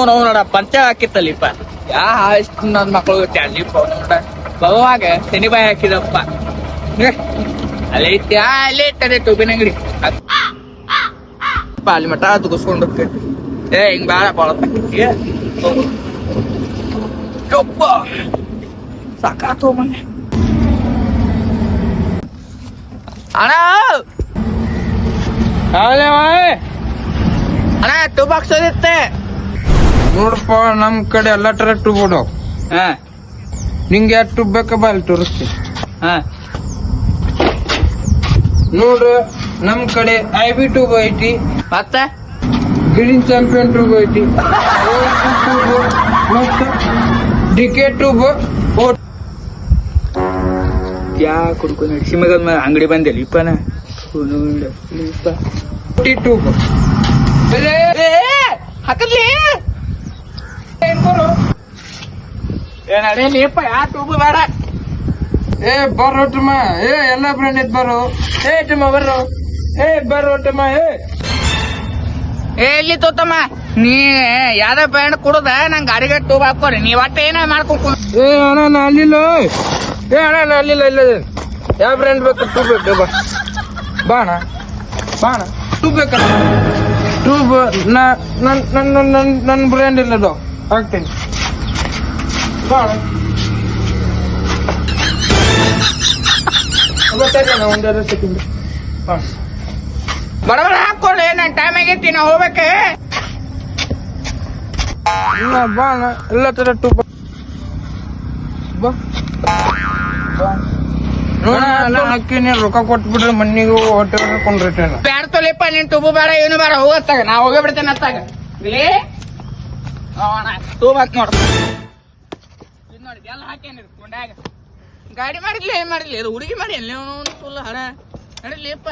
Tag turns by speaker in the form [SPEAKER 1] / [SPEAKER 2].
[SPEAKER 1] ನಾವು ನೋಡ ಪಂಚ ಹಾಕಿತ್ತಲ್ಲಿಪ್ಪ ಎಷ್ಟು ನನ್ನ ಮಕ್ಕಳು ತ್ಯಾಲಿಪ್ಪ ನೋಡ ಬರುವಾಗ ಶನಿಬಾಯಿ ಹಾಕಿದಪ್ಪ ಅಲ್ಲಿ ಐತಿ ಅಲ್ಲಿ ಇಟ್ಟದೆ ಟೂಬಿನ ಅಂಗಡಿ ಅಲ್ಲಿ ಮಠ ತುಗಿಸ್ಕೊಂಡು ಹೋಗ್ತೈತಿ ಹಿಂಗ್ ಬಾಳ ಬಾಳಪ್ಪ ಸಾಕಾತು ಮನೆ ಅಣ್ಣ ಅಣ್ಣ ಟೂಬ್ ಹಾಕ್ಸೋದಿತ್ತೆ
[SPEAKER 2] ನೋಡಪ್ಪ ನಮ್ ಕಡೆ ಎಲ್ಲಾ ತರ ಟೂಬ್ ಅದಾವ
[SPEAKER 1] ಹಾ
[SPEAKER 2] ನಿಂಗೆ ಯಾವ ಟೂಬ್ ಬೇಕಪ್ಪ ಅಲ್ಲಿ ತೋರಿಸ್ತೀನಿ
[SPEAKER 1] ಹಾ
[SPEAKER 2] ನೋಡು ನಮ್ ಕಡೆ ಐಬಿ ಟೂಬ್ ಐತಿ
[SPEAKER 1] ಮತ್ತೆ
[SPEAKER 2] ಗ್ರೀನ್ ಚಾಂಪಿಯನ್ ಟೂಬ್ ಐತಿ ಡಿಕೆ ಟೂಬ್
[SPEAKER 1] ಯಾ ಕುಡ್ಕೊಂಡು ನಡಿಸಿ ಮಗ ಅಂಗಡಿ ಬಂದಿಲ್ಲ ಇಪ್ಪನ
[SPEAKER 2] ಟೂಬ್
[SPEAKER 1] ಹಾಕಲಿ ನಡೆಯಲಿಪ್ಪ ಯಾ ಟೂಬ್ ಬೇಡ
[SPEAKER 2] ಏ ಬರೋ ಟಮ ಏ ಎಲ್ಲ ಬ್ರ್ಯಾಂಡ್ ಐತ್ ಬರೋ ಏ ಟಮ ಬರೋ ಏ ಬರೋ ಟಮ
[SPEAKER 1] ಎಲ್ಲಿ ತೋತಮ್ಮ ನೀ ಯಾವ್ದ ಬ್ರ್ಯಾಂಡ್ ಕೊಡುದ ನಂಗ್ ಗಾಡಿಗೆ ಟೂಬ್ ಹಾಕೋರಿ ನೀವ್ ಒಟ್ಟ ಏನ ಮಾಡ್ಕೊಂಡು
[SPEAKER 2] ಏ ಅಣ್ಣ ನಾ ಅಲ್ಲಿಲ್ಲ ಏ ಅಣ್ಣ ನಾ ಅಲ್ಲಿಲ್ಲ ಇಲ್ಲ ಯಾವ ಬ್ರ್ಯಾಂಡ್ ಬೇಕು ಟೂಬ್ ಬೇಕು ಬಾ ಬಾ ಅಣ್ಣ ಬಾ ಅಣ್ಣ ಟೂಬ್ ಬೇಕಣ್ಣ ಟೂಬ್ ನನ್ನ ಬ್ರ್ಯಾಂಡ್ ಇಲ್ಲದು ಹಾಕ್ತೀನಿ ಬಾ ಅಣ್ಣ ಒಂದೆರಡು ಸೆಕೆಂಡ್ ಬಾ
[SPEAKER 1] ಬಡ ಬಡ ಹಾಕೊಳ್ಳಿ ನನ್ ಟೈಮ್ ಆಗೈತಿ ನಾ ಹೋಗ್ಬೇಕೆ
[SPEAKER 2] ಬಾ ಅಣ್ಣ ಎಲ್ಲ ತರ ಟೂಬ್ ಬಾ ಹಾಕಿನಿ ರೊಕ್ಕ ಕೊಟ್ಬಿಟ್ರೆ ಮಣ್ಣಿಗೆ ಹೊಟ್ಟೆ ಕೊಂಡ್ರಿಟ್ಟೇನ
[SPEAKER 1] ಬ್ಯಾಡ ತೊಲಿಪ್ಪ ನೀನ್ ಟೂಬು ಬೇಡ ಏನು ಬೇಡ ಹೋಗತ್ತಾಗ ನಾ ಹೋಗೇ ಬಿಡ್ತೇನೆ ಅತ್ತಾಗ ಟೂಬ್ ಹಾಕಿ ನೋಡ ಇದು ನೋಡಿ ಎಲ್ಲ ಹಾಕೇನಿ ಕೊಂಡಾಗ ಗಾಡಿ ಮಾಡಿದ್ಲಿ ಏನ್ ಮಾಡಿದ್ಲಿ ಇದು ಹುಡುಗಿ ಮಾಡಿ ಎಲ್ಲ ಫುಲ್ ಹಣ ನಡಿಲಿಪ್ಪ